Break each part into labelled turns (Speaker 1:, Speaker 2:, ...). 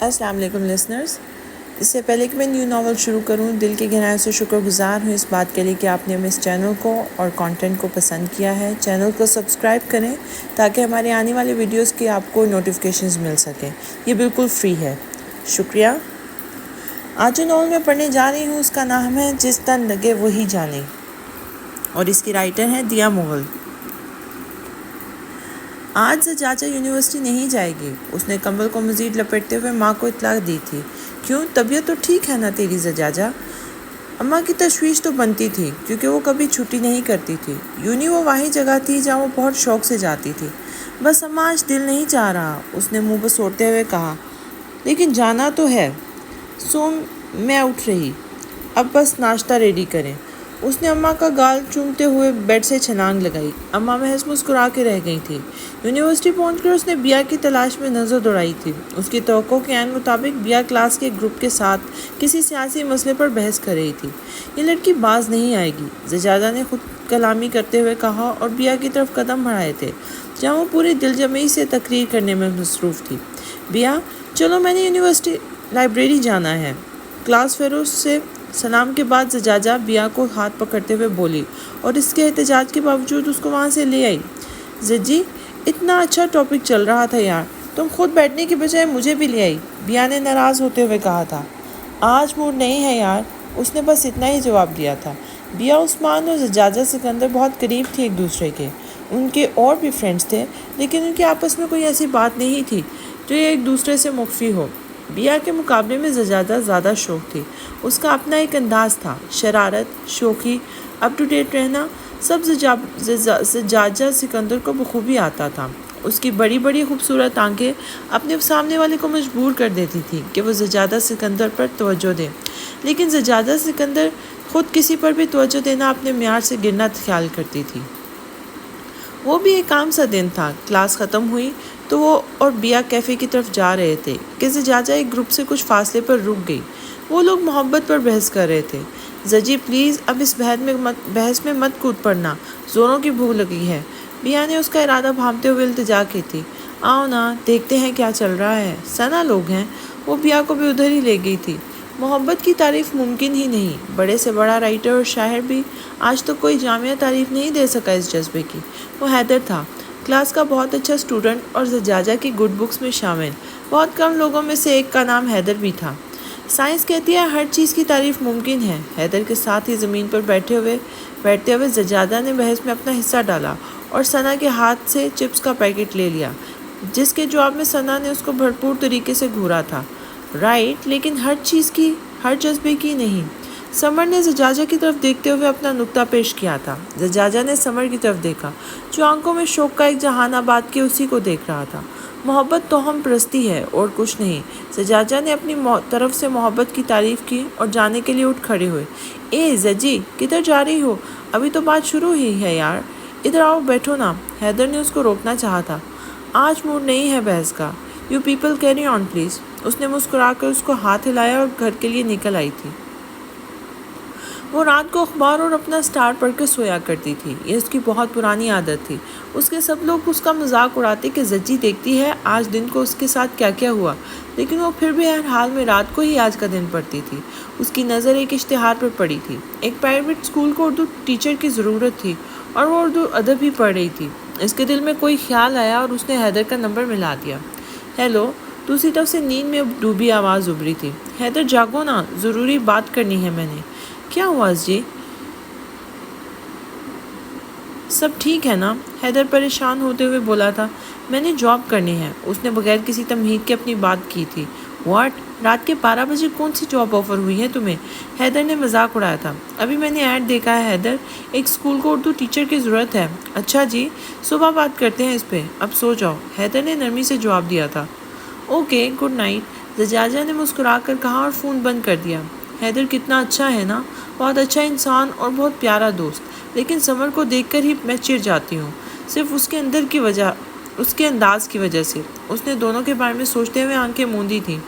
Speaker 1: السلام علیکم لسنرز. اس سے پہلے کہ میں نیو ناول شروع کروں، دل کی گہرائیوں سے شکر گزار ہوں اس بات کے لیے کہ آپ نے ہمیں اس چینل کو اور کانٹینٹ کو پسند کیا ہے. چینل کو سبسکرائب کریں تاکہ ہمارے آنے والے ویڈیوز کی آپ کو نوٹیفیکیشنز مل سکیں. یہ بالکل فری ہے. شکریہ. آج جو ناول میں پڑھنے جا رہی ہوں اس کا نام ہے جس تن لگے وہی جانے، اور اس کی رائٹر ہیں دیا مغل. آج زجاجہ یونیورسٹی نہیں جائے گی، اس نے کمبل کو مزید لپیٹتے ہوئے ماں کو اطلاع دی تھی. کیوں، طبیعت تو ٹھیک ہے نا تیری زجاجہ؟ اماں کی تشویش تو بنتی تھی کیونکہ وہ کبھی چھٹی نہیں کرتی تھی. یونی وہ واحد جگہ تھی جہاں وہ بہت شوق سے جاتی تھی. بس اماں آج دل نہیں چاہ رہا، اس نے منہ بسوڑتے ہوئے کہا. لیکن جانا تو ہے. سو میں اٹھ رہی، اب بس ناشتہ ریڈی کریں. اس نے اماں کا گال چومتے ہوئے بیڈ سے چھلانگ لگائی. اماں محض مسکرا کے رہ گئی تھی. یونیورسٹی پہنچ کر اس نے بیا کی تلاش میں نظر دوڑائی تھی. اس کی توقع کے عین مطابق بیا کلاس کے گروپ کے ساتھ کسی سیاسی مسئلے پر بحث کر رہی تھی. یہ لڑکی باز نہیں آئے گی، زجاجہ نے خود کلامی کرتے ہوئے کہا اور بیا کی طرف قدم بڑھائے تھے جہاں وہ پوری دل جمعی سے تقریر کرنے میں مصروف تھی. بیا چلو، میں نے یونیورسٹی لائبریری جانا ہے. کلاس فیلوز سے سلام کے بعد زجاجہ بیا کو ہاتھ پکڑتے ہوئے بولی اور اس کے احتجاج کے باوجود اس کو وہاں سے لے آئی. زجی، اتنا اچھا ٹاپک چل رہا تھا یار، تم خود بیٹھنے کی بجائے مجھے بھی لے آئی، بیا نے ناراض ہوتے ہوئے کہا تھا. آج موڈ نہیں ہے یار، اس نے بس اتنا ہی جواب دیا تھا. بیا، عثمان اور زجاجہ سکندر بہت قریب تھے ایک دوسرے کے. ان کے اور بھی فرینڈز تھے لیکن ان کے آپس میں کوئی ایسی بات نہیں تھی جو یہ ایک دوسرے سے مخفی ہو. بیا کے مقابلے میں زجاجہ زیادہ شوق تھی. اس کا اپنا ایک انداز تھا، شرارت، شوخی، اپ ٹو ڈیٹ رہنا، سب زجاجہ سکندر کو بخوبی آتا تھا. اس کی بڑی بڑی خوبصورت آنکھیں اپنے سامنے والے کو مجبور کر دیتی تھی کہ وہ زجاجہ سکندر پر توجہ دے، لیکن زجاجہ سکندر خود کسی پر بھی توجہ دینا اپنے معیار سے گرنا خیال کرتی تھی. وہ بھی ایک عام سا دن تھا. کلاس ختم ہوئی تو وہ اور بیا کیفے کی طرف جا رہے تھے کہ زجاجہ ایک گروپ سے کچھ فاصلے پر رک گئی. وہ لوگ محبت پر بحث کر رہے تھے. زجی پلیز اب اس بحث میں مت کود پڑنا، زوروں کی بھوک لگی ہے. بیا نے اس کا ارادہ بھانپتے ہوئے التجا کی تھی. آؤ نا، دیکھتے ہیں کیا چل رہا ہے. سنا لوگ ہیں. وہ بیا کو بھی ادھر ہی لے گئی تھی. محبت کی تعریف ممکن ہی نہیں. بڑے سے بڑا رائٹر اور شاعر بھی آج تک کوئی جامعہ تعریف نہیں دے سکا اس جذبے کی. وہ حیدر تھا، کلاس کا بہت اچھا اسٹوڈنٹ اور زجاجہ کی گڈ بکس میں شامل بہت کم لوگوں میں سے ایک کا نام حیدر بھی تھا. سائنس کہتی ہے ہر چیز کی تعریف ممکن ہے. حیدر کے ساتھ ہی زمین پر بیٹھتے ہوئے زجاجہ نے بحث میں اپنا حصہ ڈالا اور ثنا کے ہاتھ سے چپس کا پیکٹ لے لیا، جس کے جواب میں ثنا نے اس کو بھرپور طریقے سے گھورا تھا. رائٹ، لیکن ہر چیز کی، ہر جذبے کی نہیں. سمر نے زجاجہ کی طرف دیکھتے ہوئے اپنا نکتہ پیش کیا تھا. زجاجہ نے سمر کی طرف دیکھا جو آنکھوں میں شوق کا ایک جہان آباد کے اسی کو دیکھ رہا تھا. محبت توہم پرستی ہے اور کچھ نہیں. زجاجہ نے اپنی طرف سے محبت کی تعریف کی اور جانے کے لیے اٹھ کھڑے ہوئے. اے زجی، کدھر جا رہی ہو؟ ابھی تو بات شروع ہی ہے یار، ادھر آؤ بیٹھو نا. حیدر نے اس کو روکنا چاہا تھا. آج موڈ نہیں ہے بحث کا. You people carry on please. اس نے مسکرا کر اس کو ہاتھ ہلایا اور گھر کے لیے نکل آئی تھی. وہ رات کو اخبار اور اپنا اسٹار پڑھ کے سویا کرتی تھی. یہ اس کی بہت پرانی عادت تھی. اس کے سب لوگ اس کا مذاق اڑاتے کہ زجی دیکھتی ہے آج دن کو اس کے ساتھ کیا کیا ہوا، لیکن وہ پھر بھی ہر حال میں رات کو ہی آج کا دن پڑھتی تھی. اس کی نظر ایک اشتہار پر پڑی تھی. ایک پرائیویٹ اسکول کو اردو ٹیچر کی ضرورت تھی اور وہ اردو ادب ہی پڑھ رہی تھی. اس کے دل میں کوئی خیال آیا اور اس نے حیدر کا نمبر ملا دیا. ہیلو. دوسری طرف سے نیند میں ڈوبی آواز ابھری تھی. حیدر جاگو نا، ضروری بات کرنی ہے میں نے. کیا ہوا جی؟ سب ٹھیک ہے نا؟ حیدر پریشان ہوتے ہوئے بولا تھا. میں نے جاب کرنی ہے. اس نے بغیر کسی تمہید کے اپنی بات کی تھی. واٹ؟ رات کے 12 بجے کون سی جاب آفر ہوئی ہے تمہیں؟ حیدر نے مذاق اڑایا تھا. ابھی میں نے ایڈ دیکھا ہے حیدر، ایک اسکول کو اردو ٹیچر کی ضرورت ہے. اچھا جی، صبح بات کرتے ہیں اس پہ، اب سو جاؤ، حیدر نے نرمی سے جواب دیا تھا. اوکے، گڈ نائٹ، زجاجہ نے مسکرا کر کہا اور فون بند کر دیا. حیدر کتنا اچھا ہے نا، بہت اچھا انسان اور بہت پیارا دوست. لیکن سمر کو دیکھ کر ہی میں چڑ جاتی ہوں، صرف اس کے انداز کی وجہ سے. اس نے دونوں کے بارے میں سوچتے ہوئے آنکھیں موندی تھیں.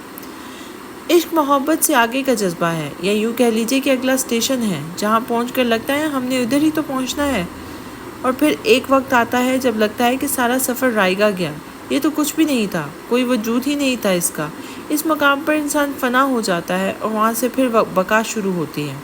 Speaker 1: عشق محبت سے آگے کا جذبہ ہے، یا یوں کہہ لیجیے کہ اگلا اسٹیشن ہے جہاں پہنچ کر لگتا ہے ہم نے ادھر ہی تو پہنچنا ہے، اور پھر ایک وقت آتا ہے جب لگتا ہے کہ سارا سفر رائے گا گیا، یہ تو کچھ بھی نہیں تھا، کوئی وجود ہی نہیں تھا اس کا۔ اس مقام پر انسان فنا ہو جاتا ہے اور وہاں سے پھر بقا شروع ہوتی ہے۔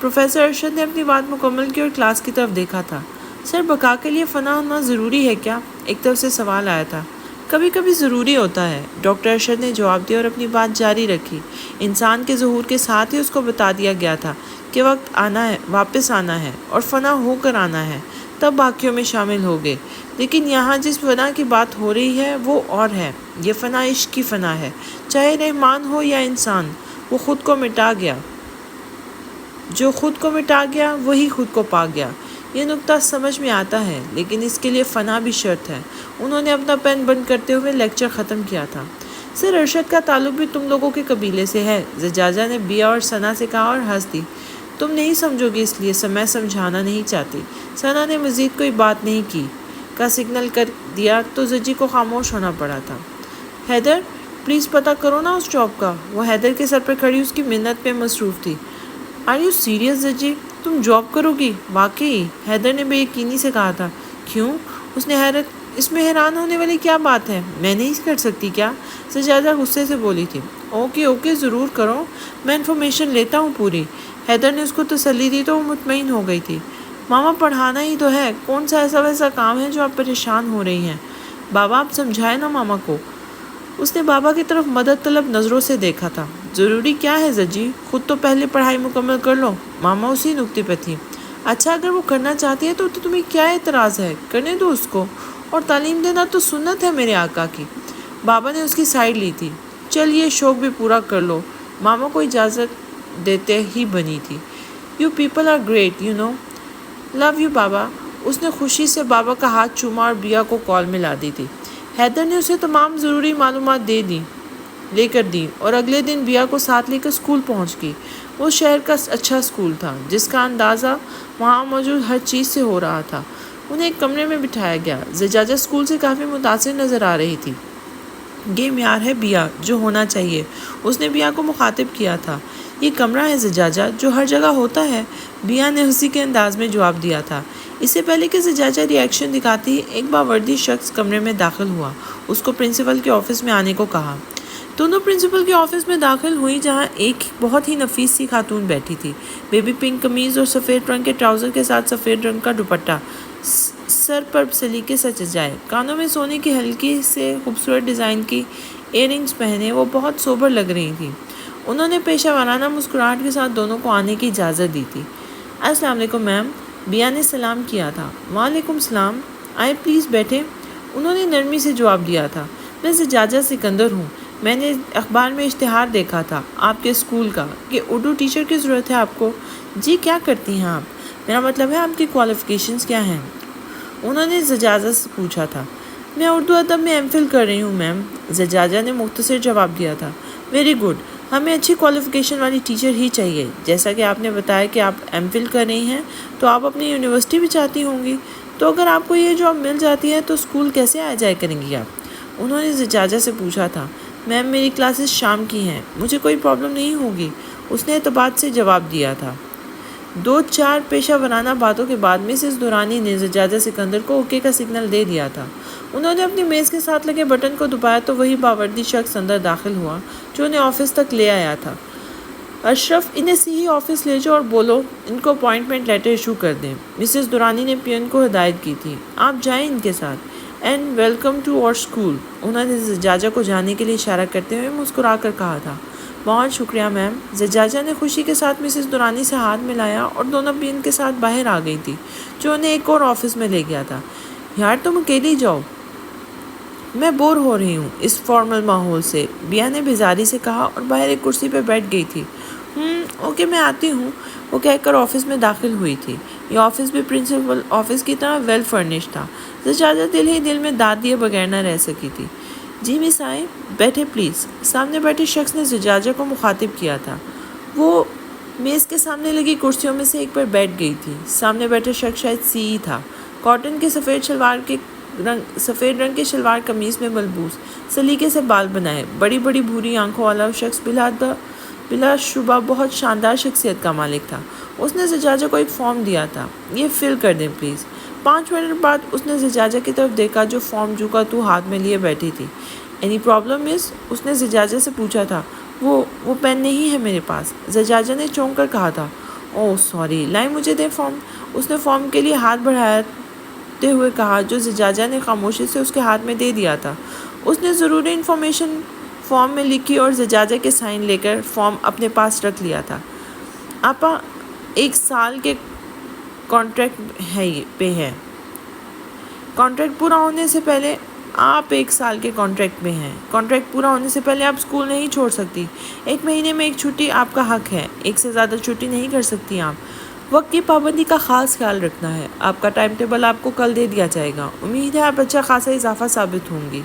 Speaker 1: پروفیسر ارشد نے اپنی بات مکمل کی اور کلاس کی طرف دیکھا تھا۔ سر، بقا کے لیے فنا ہونا ضروری ہے کیا؟ ایک طرف سے سوال آیا تھا۔ کبھی کبھی ضروری ہوتا ہے، ڈاکٹر ارشد نے جواب دیا اور اپنی بات جاری رکھی۔ انسان کے ظہور کے ساتھ ہی اس کو بتا دیا گیا تھا کہ وقت آنا ہے، واپس آنا ہے اور فنا ہو کر آنا ہے، تب باقیوں میں شامل ہوگے۔ لیکن یہاں جس فنا کی بات ہو رہی ہے وہ اور ہے۔ یہ فنا عشق کی فنا ہے، چاہے رحمان ہو یا انسان۔ وہ خود کو مٹا گیا، جو خود کو مٹا گیا وہی خود کو پا گیا۔ یہ نقطہ سمجھ میں آتا ہے، لیکن اس کے لیے فنا بھی شرط ہے۔ انہوں نے اپنا پین بند کرتے ہوئے لیکچر ختم کیا تھا۔ سر، ارشد کا تعلق بھی تم لوگوں کے قبیلے سے ہے، زجاجہ نے بیا اور ثنا سے کہا اور ہنس دی۔ تم نہیں سمجھو گے، اس لیے میں سمجھانا نہیں چاہتی۔ ثنا نے مزید کوئی بات نہیں کی کا سگنل کر دیا تو زجی کو خاموش ہونا پڑا تھا۔ حیدر، پلیز پتہ کرو نا اس جاب کا۔ وہ حیدر کے سر پر کھڑی اس کی منت پہ مصروف تھی۔ Are you serious Zuji? تم جاب کرو گی؟ واقعی؟ حیدر نے بے یقینی سے کہا تھا۔ کیوں؟ اس میں حیران ہونے والی کیا بات ہے؟ میں نہیں کر سکتی کیا؟ زجاجہ غصے سے بولی تھی۔ اوکے ضرور کرو، میں انفارمیشن لیتا ہوں پوری۔ حیدر نے اس کو تسلی دی تو وہ مطمئن ہو گئی تھی۔ ماما، پڑھانا ہی تو ہے، کون سا ایسا ویسا کام ہے جو آپ پریشان ہو رہی ہیں؟ بابا، آپ سمجھائے نا ماما کو۔ اس نے بابا کی طرف مدد طلب نظروں سے دیکھا تھا۔ ضروری کیا ہے زجی؟ خود تو پہلے پڑھائی مکمل کر لو۔ ماما اسی نقطے پہ تھی۔ اچھا، اگر وہ کرنا چاہتی ہے تو تمہیں کیا اعتراض ہے؟ کرنے دو اس کو، اور تعلیم دینا تو سنت ہے میرے آقا کی۔ بابا نے اس کی سائیڈ لی تھی۔ چل، یہ شوق بھی پورا کر لو۔ ماما کو اجازت دیتے ہی بنی تھی۔ You people are great, you know. Love you baba. اس نے خوشی سے بابا کا ہاتھ چوما اور بیا کو کال میں لا دی تھی۔ حیدر نے اسے تمام ضروری معلومات لے کر دی اور اگلے دن بیا کو ساتھ لے کر اسکول پہنچ گئی۔ وہ شہر کا اچھا اسکول تھا جس کا اندازہ وہاں موجود ہر چیز سے ہو رہا تھا۔ انہیں ایک کمرے میں بٹھایا گیا۔ زجاجہ اسکول سے کافی متاثر نظر آ رہی تھی۔ یہ معیار ہے بیا، جو ہونا چاہیے، اس نے بیا کو مخاطب کیا تھا۔ یہ کمرہ ہے زجاجہ، جو ہر جگہ ہوتا ہے، بیا نے اسی کے انداز میں جواب دیا تھا۔ اس سے پہلے کہ زجاجہ ری ایکشن دکھاتی، ایک باوردی شخص کمرے میں داخل ہوا۔ اس کو پرنسپل کے آفس میں آنے کو کہا۔ دونوں پرنسپل کے آفس میں داخل ہوئی، جہاں ایک بہت ہی نفیس سی خاتون بیٹھی تھی۔ بیبی پنک قمیض اور سفید رنگ کے ٹراؤزر کے ساتھ سفید رنگ کا دوپٹہ، سر پر سلیقے سے سجائے، کانوں میں سونے کی ہلکی سے خوبصورت ڈیزائن کی ایئر رنگز پہنے وہ بہت سوبر لگ رہی تھی۔ انہوں نے پیشہ ورانہ مسکراہٹ کے ساتھ دونوں کو آنے کی اجازت دی تھی۔ السلام علیکم میم، بیا نے سلام کیا تھا۔ وعلیکم السلام، آئے پلیز بیٹھے، انہوں نے نرمی سے جواب دیا تھا۔ میں زجاجہ سکندر ہوں۔ میں نے اخبار میں اشتہار دیکھا تھا آپ کے اسکول کا کہ اردو ٹیچر کی ضرورت ہے آپ کو۔ جی، کیا کرتی ہیں آپ؟ میرا مطلب ہے آپ کی کوالیفیکیشنز کیا ہیں؟ انہوں نے زجاجہ سے پوچھا تھا۔ میں اردو ادب میں ایم فل کر رہی ہوں میم، زجاجہ نے مختصر جواب دیا تھا۔ ویری گڈ، ہمیں اچھی کوالیفیکیشن والی ٹیچر ہی چاہیے۔ جیسا کہ آپ نے بتایا کہ آپ ایم فل کر رہی ہیں تو آپ اپنی یونیورسٹی بھی چاہتی ہوں گی، تو اگر آپ کو یہ جاب مل جاتی ہے تو اسکول کیسے آ جائے کریں گی آپ؟ انہوں نے زجاجہ سے پوچھا تھا۔ میم، میری کلاسز شام کی ہیں، مجھے کوئی پرابلم نہیں ہوگی، اس نے اعتماد سے جواب دیا تھا۔ 2-4 پیشہ ورانہ باتوں کے بعد مسز دورانی نے زجاجہ سکندر کو اوکے کا سگنل دے دیا تھا۔ انہوں نے اپنی میز کے ساتھ لگے بٹن کو دبایا تو وہی باوردی شخص اندر داخل ہوا جو انہیں آفس تک لے آیا تھا۔ اشرف، انہیں صحیح آفس لے جاؤ اور بولو ان کو اپوائنٹمنٹ لیٹر ایشو کر دیں۔ مسز دورانی نے پیون کو ہدایت کی تھی۔ آپ جائیں ان کے ساتھ۔ اینڈ ویلکم ٹو اور اسکول، انہوں نے زجاجہ کو جانے کے لیے اشارہ کرتے ہوئے مسکرا کر کہا تھا۔ بہت شکریہ میم، زجاجہ نے خوشی کے ساتھ مسز دورانی سے ہاتھ ملایا اور دونوں پیون کے ساتھ باہر آ گئی تھی جو انہیں ایک اور آفس میں لے گیا تھا۔ یار، تم اکیلی جاؤ، میں بور ہو رہی ہوں اس فارمل ماحول سے، بیا نے بیزاری سے کہا اور باہر ایک کرسی پہ بیٹھ گئی تھی۔ اوکے، میں آتی ہوں، وہ کہہ کر آفس میں داخل ہوئی تھی۔ یہ آفس بھی پرنسپل آفس کی طرح ویل فرنش تھا۔ زجاجہ دل ہی دل میں داد دیے بغیر نہ رہ سکی تھی۔ جی مس آئے، بیٹھے پلیز، سامنے بیٹھے شخص نے زجاجہ کو مخاطب کیا تھا۔ وہ میز کے سامنے لگی کرسیوں میں سے ایک پر بیٹھ گئی تھی۔ سامنے بیٹھا شخص شاید سی تھا، کاٹن کے سفید رنگ کے شلوار قمیض میں ملبوس، سلیقے سے بال بنائے، بڑی بڑی بھوری آنکھوں والا شخص بلا شبہ بہت شاندار شخصیت کا مالک تھا۔ اس نے زجاجہ کو ایک فارم دیا تھا۔ یہ فل کر دیں پلیز۔ 5 منٹ بعد اس نے زجاجہ کی طرف دیکھا جو فارم جو تو ہاتھ میں لیے بیٹھی تھی. اینی پرابلم مس؟ اس نے زجاجہ سے پوچھا تھا. وہ پین نہیں ہے میرے پاس، زجاجہ نے چونک کر کہا تھا. اوہ سوری، لائیں مجھے دے فارم. اس نے فارم کے لیے ہاتھ بڑھاتے ہوئے کہا جو زجاجہ نے خاموشی سے اس کے ہاتھ میں دے دیا تھا. اس نے ضروری انفارمیشن فارم میں لکھی اور زجاجہ کے سائن لے کر فارم اپنے پاس رکھ لیا تھا. آپا 1 سال کے کانٹریکٹ پہ ہے. کانٹریکٹ پورا ہونے سے پہلے آپ 1 سال کے کانٹریکٹ میں ہیں. کانٹریکٹ پورا ہونے سے پہلے آپ اسکول نہیں چھوڑ سکتی. 1 مہینے میں 1 چھٹی آپ کا حق ہے. 1 سے زیادہ چھٹی نہیں کر سکتی آپ. وقت کی پابندی کا خاص خیال رکھنا ہے. آپ کا ٹائم ٹیبل آپ کو کل دے دیا جائے گا. امید ہے آپ اچھا خاصا اضافہ ثابت ہوں گی.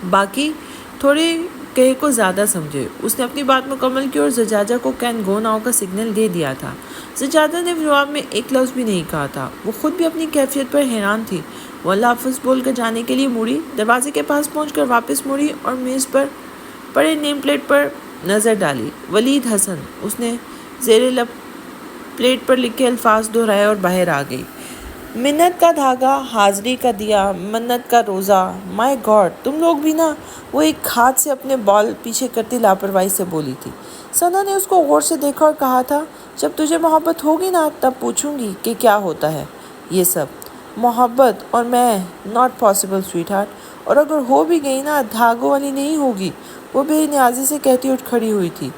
Speaker 1: باقی تھوڑے کہے کو زیادہ سمجھے. اس نے اپنی بات مکمل کی اور زجاجہ کو کین گو ناؤ کا سگنل دے دیا تھا. زجاجہ نے جواب میں ایک لفظ بھی نہیں کہا تھا. وہ خود بھی اپنی کیفیت پر حیران تھی. وہ اللہ حافظ بول کر جانے کے لیے مڑی، دروازے کے پاس پہنچ کر واپس مڑی اور میز پر پڑے نیم پلیٹ پر نظر ڈالی. ولید حسن. اس نے زیر لب پلیٹ پر لکھے الفاظ دہرائے اور باہر آ گئی. منت کا دھاگا، حاضری کا دیا، منت کا روزہ. مائی گاڈ، تم لوگ بھی نا. وہ ایک ہاتھ سے اپنے بال پیچھے کرتی لاپرواہی سے بولی تھی. ثنا نے اس کو غور سے دیکھا اور کہا تھا جب تجھے محبت ہوگی نا تب پوچھوں گی کہ کیا ہوتا ہے یہ سب. محبت اور میں ناٹ پاسبل سویٹ ہارٹ. اور اگر ہو بھی گئی نا دھاگوں والی نہیں ہوگی. وہ بے نیازی سے کہتی اٹھ کھڑی ہوئی تھی.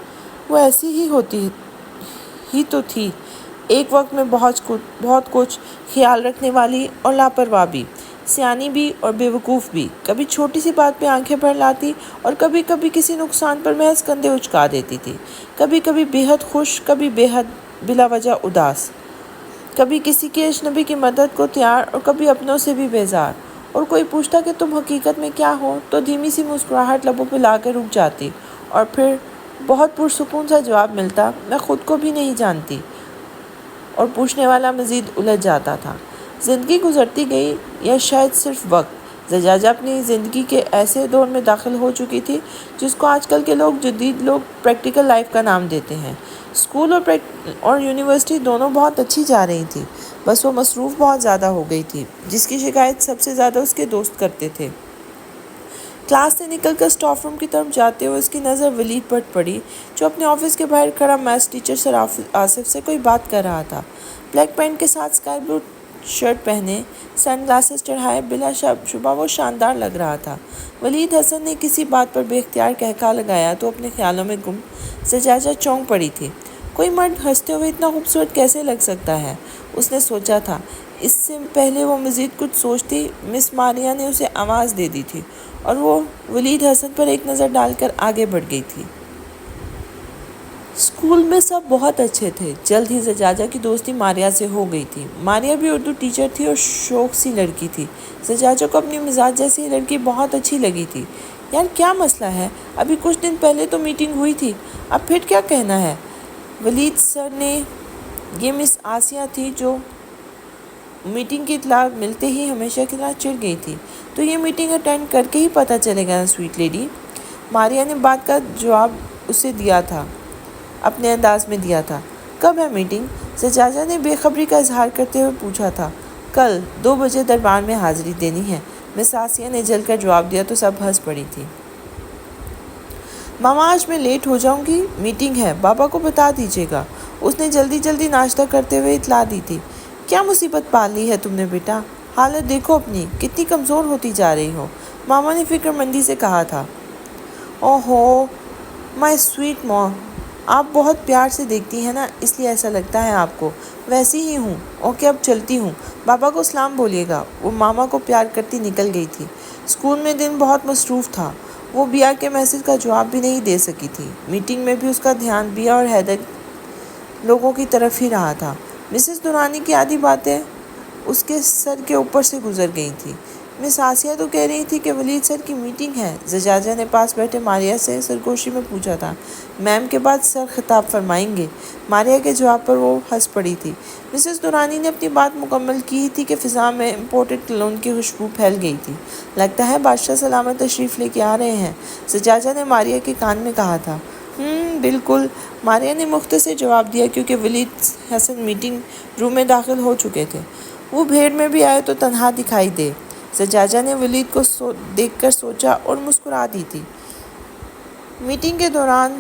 Speaker 1: وہ ایسی ہی ہوتی ہی تو تھی ایک وقت میں، بہت کچھ خیال رکھنے والی اور لاپرواہ بھی، سیانی بھی اور بیوقوف بھی. کبھی چھوٹی سی بات پہ آنکھیں بھر لاتی اور کبھی کبھی کسی نقصان پر محض کندھے اچکا دیتی تھی. کبھی کبھی بے حد خوش، کبھی بے حد بلا وجہ اداس، کبھی کسی کے اجنبی کی مدد کو تیار اور کبھی اپنوں سے بھی بیزار. اور کوئی پوچھتا کہ تم حقیقت میں کیا ہو تو دھیمی سی مسکراہٹ لبوں پہ لا کے رک جاتی اور پھر بہت پرسکون سا جواب ملتا، میں خود کو بھی نہیں جانتی. اور پوچھنے والا مزید الجھ جاتا تھا. زندگی گزرتی گئی، یا شاید صرف وقت. زجاجہ اپنی زندگی کے ایسے دور میں داخل ہو چکی تھی جس کو آج کل کے جدید لوگ پریکٹیکل لائف کا نام دیتے ہیں. اسکول اور یونیورسٹی دونوں بہت اچھی جا رہی تھی، بس وہ مصروف بہت زیادہ ہو گئی تھی، جس کی شکایت سب سے زیادہ اس کے دوست کرتے تھے. کلاس سے نکل کر اسٹاف روم کی طرف جاتے ہوئے اس کی نظر ولید پر پڑی جو اپنے آفس کے باہر کھڑا میتھس ٹیچر سر آصف سے کوئی بات کر رہا تھا. بلیک پینٹ کے ساتھ اسکائی بلو شرٹ پہنے، سن گلاسز چڑھائے، بلا شبہ وہ شاندار لگ رہا تھا. ولید حسن نے کسی بات پر بے اختیار کہکا لگایا تو اپنے خیالوں میں گم. زجاجہ چونک پڑی تھی. کوئی مرد ہنستے ہوئے اتنا خوبصورت کیسے لگ سکتا ہے، اس نے سوچا تھا. اس سے پہلے وہ مزید کچھ سوچتی، مس ماریا نے اسے آواز دے دی تھی اور وہ ولید حسن پر ایک نظر ڈال کر آگے بڑھ گئی تھی. اسکول میں سب بہت اچھے تھے. جلد ہی زجاجہ کی دوستی ماریا سے ہو گئی تھی. ماریا بھی اردو ٹیچر تھی اور شوق سی لڑکی تھی. زجاجہ کو اپنی مزاج جیسی لڑکی بہت اچھی لگی تھی. یار کیا مسئلہ ہے؟ ابھی کچھ دن پہلے تو میٹنگ ہوئی تھی، اب پھر کیا کہنا ہے؟ ولید سر نے، یہ مس آسیہ تھی جو میٹنگ کی اطلاع ملتے ہی ہمیشہ کی طرح چڑ گئی تھی. تو یہ میٹنگ اٹینڈ کر کے ہی پتہ چلے گا نا سویٹ لیڈی. ماریا نے بات کا جواب اسے دیا تھا، اپنے انداز میں دیا تھا. کب ہے میٹنگ؟ زجاجہ نے بے خبری کا اظہار کرتے ہوئے پوچھا تھا. کل 2 بجے دربار میں حاضری دینی ہے. مس آسیہ نے جل کر جواب دیا تو سب ہنس پڑی تھی. ماما آج میں لیٹ ہو جاؤں گی، میٹنگ ہے، بابا کو بتا دیجیے گا. اس نے جلدی ناشتہ کرتے ہوئے اطلاع دی تھی. کیا مصیبت پال لی ہے تم نے بیٹا؟ حالت دیکھو اپنی، کتنی کمزور ہوتی جا رہی ہو، ماما نے فکر مندی سے کہا تھا. اوہو مائی سویٹ ماں، آپ بہت پیار سے دیکھتی ہیں نا اس لیے ایسا لگتا ہے آپ کو. ویسی ہی ہوں. اوکے اب چلتی ہوں، بابا کو سلام بولیے گا. وہ ماما کو پیار کرتی نکل گئی تھی. اسکول میں دن بہت مصروف تھا. وہ بیا کے میسج کا جواب بھی نہیں دے سکی تھی. میٹنگ میں بھی اس کا دھیان بیا اور حیدر لوگوں کی طرف ہی رہا تھا. مسز دورانی کی آدھی باتیں اس کے سر کے اوپر سے گزر گئی تھیں. مس آسیہ تو کہہ رہی تھی کہ ولید سر کی میٹنگ ہے. زجاجہ نے پاس بیٹھے ماریا سے سرگوشی میں پوچھا تھا. میم کے بعد سر خطاب فرمائیں گے. ماریا کے جواب پر وہ ہنس پڑی تھی. مسز دورانی نے اپنی بات مکمل کی ہی تھی کہ فضا میں امپورٹڈ کلون کی خوشبو پھیل گئی تھی. لگتا ہے بادشاہ سلامت تشریف لے کے آ رہے ہیں، زجاجہ نے ماریا کے کان میں کہا تھا. بالکل، ماریا نے مختصر جواب دیا کیونکہ ولید حسن میٹنگ روم میں داخل ہو چکے تھے. وہ بھیڑ میں بھی آئے تو تنہا دکھائی دے۔ زجاجہ نے ولید کو دیکھ کر سوچا اور مسکرا دی تھی۔ میٹنگ کے دوران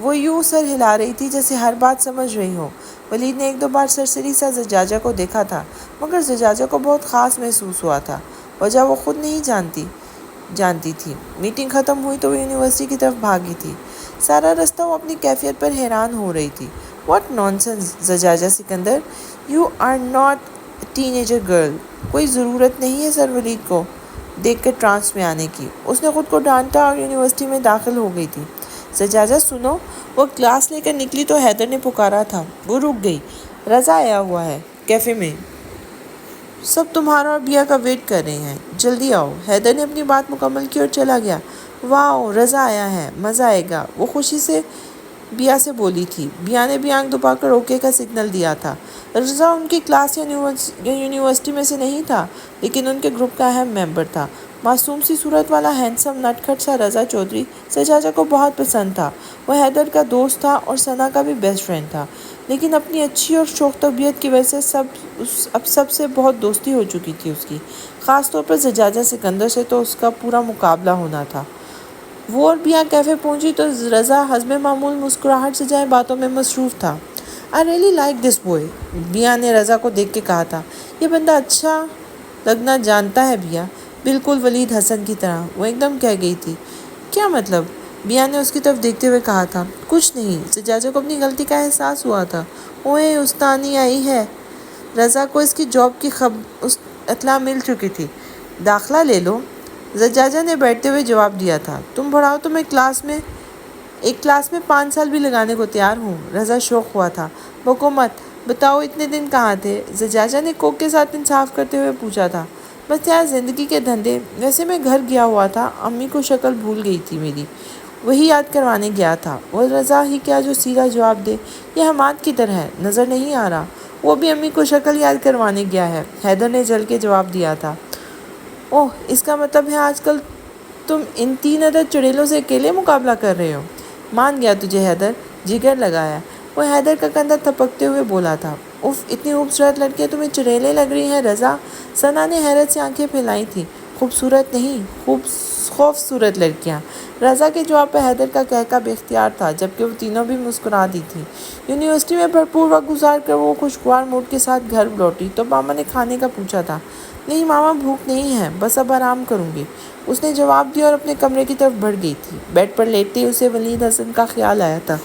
Speaker 1: وہ یوں سر ہلا رہی تھی جیسے ہر بات سمجھ رہی ہو۔ ولید نے ایک دو بار سرسری سا زجاجہ کو دیکھا تھا، مگر زجاجہ کو بہت خاص محسوس ہوا تھا۔ وجہ وہ خود نہیں جانتی تھی۔ میٹنگ ختم ہوئی تو وہ یونیورسٹی کی طرف بھاگی تھی۔ سارا رستہ وہ اپنی کیفیت پر حیران ہو رہی تھی۔ What nonsense Zujaja Sikandar, you are not a teenager girl. کوئی ضرورت نہیں ہے سر ولید کو دیکھ کر ٹرانس میں آنے کی۔ اس نے خود کو ڈانٹا اور یونیورسٹی میں داخل ہو گئی تھی۔ زجاجہ سنو، وہ کلاس لے کر نکلی تو حیدر نے پکارا تھا۔ وہ رک گئی۔ رضا آیا ہوا ہے کیفے میں، سب تمہارا اور بیا کا ویٹ کر رہے ہیں، جلدی آؤ۔ حیدر نے اپنی بات مکمل کی اور چلا گیا۔ واؤ، رضا آیا ہے، مزہ آئے گا، وہ خوشی سے بیا سے بولی تھی۔ بیا نے بھی آنکھ دبا کر اوکے کا سگنل دیا تھا۔ رضا ان کی کلاس یا یونیورسٹی میں سے نہیں تھا، لیکن ان کے گروپ کا اہم ممبر تھا۔ معصوم سی صورت والا ہینڈسم نٹ کھٹ سا رضا چودھری زجاجہ کو بہت پسند تھا۔ وہ حیدر کا دوست تھا اور ثنا کا بھی بیسٹ فرینڈ تھا، لیکن اپنی اچھی اور شوخ طبیعت کی وجہ سے اب سب سے بہت دوستی ہو چکی تھی اس کی، خاص طور پر زجاجہ سکندر سے تو اس کا پورا مقابلہ ہونا تھا۔ وہ اور بیا کیفے پہنچی تو رضا حسب معمول مسکراہٹ سے جائے باتوں میں مصروف تھا۔ I really like this boy, بیا نے رضا کو دیکھ کے کہا تھا۔ یہ بندہ اچھا لگنا جانتا ہے بیا، بالکل ولید حسن کی طرح۔ وہ ایک دم کہہ گئی تھی۔ کیا مطلب؟ بیا نے اس کی طرف دیکھتے ہوئے کہا تھا۔ کچھ نہیں، زجاجہ کو اپنی غلطی کا احساس ہوا تھا۔ اوئے استانی آئی ہے۔ رضا کو اس کی جاب کی اطلاع مل چکی تھی۔ داخلہ لے لو، زجاجہ نے بیٹھتے ہوئے جواب دیا تھا۔ تم پڑھاؤ تو میں ایک کلاس میں 5 سال بھی لگانے کو تیار ہوں۔ رضا شوق ہوا تھا۔ بکو مت، بتاؤ اتنے دن کہاں تھے؟ زجاجہ نے کوک کے ساتھ انصاف کرتے ہوئے پوچھا تھا۔ بس یار زندگی کے دھندے، ویسے میں گھر گیا ہوا تھا، امی کو شکل بھول گئی تھی میری، وہی یاد کروانے گیا تھا۔ وہ رضا ہی کیا جو سیدھا جواب دے، یہ حماد کی طرح ہے، نظر نہیں آ رہا، وہ بھی امی کو شکل یاد کروانے گیا ہے، حیدر نے جل کے جواب دیا تھا۔ اوہ، اس کا مطلب ہے آج کل تم ان 3 عدد چڑیلوں سے اکیلے مقابلہ کر رہے ہو؟ مان گیا تجھے حیدر، جگر لگایا۔ وہ حیدر کا کندھا تھپکتے ہوئے بولا تھا۔ اف، اتنی خوبصورت لڑکیاں تمہیں چڑیلیں لگ رہی ہیں رضا؟ ثنا نے حیرت سے آنکھیں پھیلائی تھیں۔ خوبصورت نہیں، خوفصورت لڑکیاں۔ رضا کے جواب پہ حیدر کا کہکا بے اختیار تھا، جبکہ وہ تینوں بھی مسکرا دی تھیں۔ یونیورسٹی میں بھرپور وقت گزار کر وہ خوشگوار موڈ کے ساتھ گھر لوٹی تو ماما نے کھانے کا پوچھا تھا۔ نہیں ماما، بھوک نہیں ہے، بس اب آرام کروں گی، اس نے جواب دیا اور اپنے کمرے کی طرف بڑھ گئی تھی۔ بیڈ پر لیٹتے ہی اسے ولید حسن کا خیال آیا تھا۔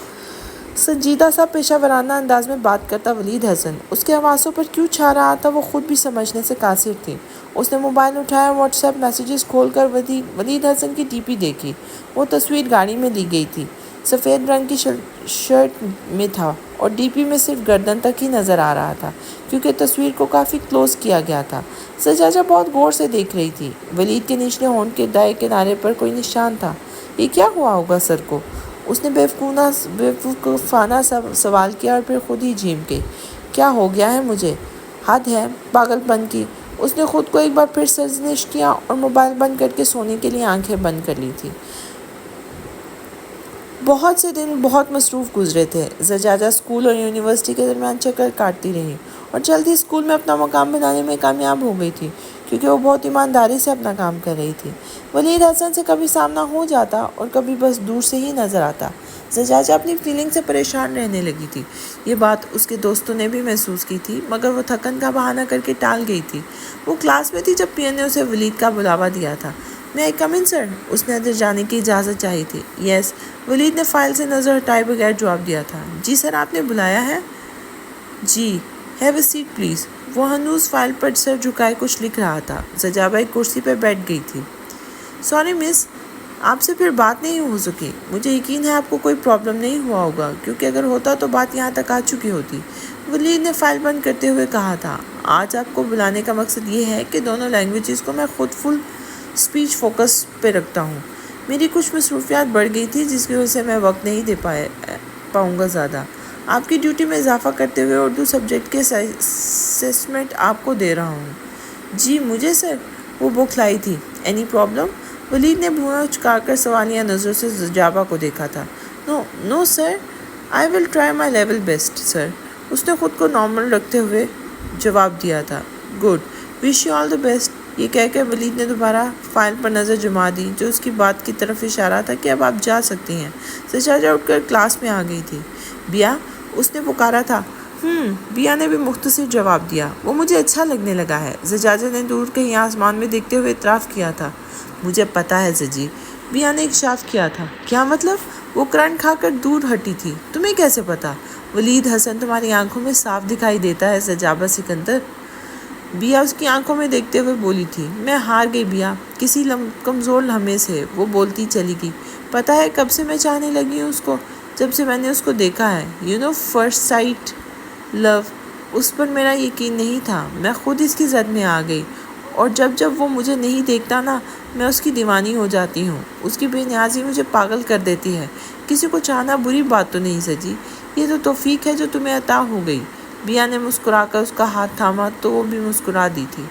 Speaker 1: سنجیدہ سا پیشہ ورانہ انداز میں بات کرتا ولید حسن اس کے حواسوں پر کیوں چھا رہا تھا وہ خود بھی سمجھنے سے قاصر تھی۔ اس نے موبائل اٹھایا، واٹس ایپ میسیجز کھول کر ولید حسن کی ڈی پی دیکھی۔ وہ تصویر گاڑی میں لی گئی تھی، سفید رنگ کی شرٹ میں تھا اور ڈی پی میں صرف گردن تک ہی نظر آ رہا تھا، کیونکہ تصویر کو کافی کلوز کیا گیا تھا۔ زجاجہ بہت غور سے دیکھ رہی تھی۔ ولید کے نچلے ہونٹ کے دائیں کنارے پر کوئی نشان تھا۔ یہ کیا ہوا ہوگا سر کو؟ اس نے بیوقوفانہ سوال کیا اور پھر خود ہی جھیم گئی۔ کیا ہو گیا ہے مجھے؟ حد ہے پاگل پن کی۔ اس نے خود کو ایک بار پھر سرزنش کیا اور موبائل بند کر کے سونے کے لیے آنکھیں بند کر لی تھی۔ بہت سے دن بہت مصروف گزرے تھے۔ زجاجہ اسکول اور یونیورسٹی کے درمیان چکر کاٹتی رہی اور جلد ہی اسکول میں اپنا مقام بنانے میں کامیاب ہو گئی تھی، کیونکہ وہ بہت ایمانداری سے اپنا کام کر رہی تھی۔ ولید حسن سے کبھی سامنا ہو جاتا اور کبھی بس دور سے ہی نظر آتا۔ زجاجہ اپنی فیلنگ سے پریشان رہنے لگی تھی۔ یہ بات اس کے دوستوں نے بھی محسوس کی تھی، مگر وہ تھکن کا بہانہ کر کے ٹال گئی تھی۔ وہ کلاس میں تھی جب پی اے نے اسے ولید کا بلاوا دیا تھا۔ میں آئی کم ان سر؟ اس نے اندر جانے کی اجازت چاہی تھی۔ یس، ولید نے فائل سے نظر ہٹائے بغیر جواب دیا تھا۔ جی سر، آپ نے بلایا ہے؟ جی، ہیو اے سیٹ پلیز۔ وہ ہنوز فائل پر سر جھکائے کچھ لکھ رہا تھا۔ زجاجہ ایک کرسی پہ بیٹھ گئی تھی۔ سوری مس، آپ سے پھر بات نہیں ہو سکی۔ مجھے یقین ہے آپ کو کوئی پرابلم نہیں ہوا ہوگا، کیونکہ اگر ہوتا تو بات یہاں تک آ چکی ہوتی۔ ولید نے فائل بند کرتے ہوئے کہا تھا۔ آج آپ کو بلانے کا مقصد یہ ہے کہ دونوں لینگویجز کو میں خود فل اسپیچ فوکس پہ رکھتا ہوں۔ میری کچھ مصروفیات بڑھ گئی تھی جس کی وجہ سے میں وقت نہیں دے پاؤں گا زیادہ۔ آپ کی ڈیوٹی میں اضافہ کرتے ہوئے اردو سبجیکٹ کے اسیسمنٹ آپ کو دے رہا ہوں۔ جی مجھے سر؟ وہ بوکھلائی تھی۔ Any problem? ولید نے بھویں اچکا کر سوالیہ نظروں سے زجاجہ کو دیکھا تھا۔ No sir, I will try my level best sir. اس نے خود کو نارمل رکھتے ہوئے جواب دیا تھا، good, wish you all the best. یہ کہہ کے ولید نے دوبارہ فائل پر نظر جما دی جو اس کی بات کی طرف اشارہ تھا کہ اب آپ جا سکتی ہیں۔ زجاجہ اٹھ کر کلاس میں آ گئی تھی۔ بیا، اس نے پکارا تھا۔ بیا نے بھی مختصر جواب دیا، وہ مجھے اچھا لگنے لگا ہے۔ زجاجہ نے دور کہیں آسمان میں دیکھتے ہوئے اعتراف کیا تھا، مجھے پتہ ہے زجی۔ بیا نے اکشاف کیا تھا، کیا مطلب؟ وہ کرنٹ کھا کر دور ہٹی تھی، تمہیں کیسے پتا؟ ولید حسن تمہاری آنکھوں میں صاف دکھائی دیتا ہے زجاجہ سکندر۔ بیا اس کی آنکھوں میں دیکھتے ہوئے بولی تھی، میں ہار گئی بیا، کسی کمزور لمحے سے۔ وہ بولتی چلی گئی، پتہ ہے کب سے میں چاہنے لگی ہوں اس کو؟ جب سے میں نے اس کو دیکھا ہے، فرسٹ سائٹ لو۔ اس پر میرا یقین نہیں تھا، میں خود اس کی زد میں آ گئی، اور جب وہ مجھے نہیں دیکھتا نا، میں اس کی دیوانی ہو جاتی ہوں۔ اس کی بے نیازی مجھے پاگل کر دیتی ہے۔ کسی کو چاہنا بری بات تو نہیں سجی، یہ تو توفیق ہے جو تمہیں عطا ہو گئی۔ بیا نے مسکرا کر اس کا ہاتھ تھاما تو وہ بھی مسکرا دی تھی۔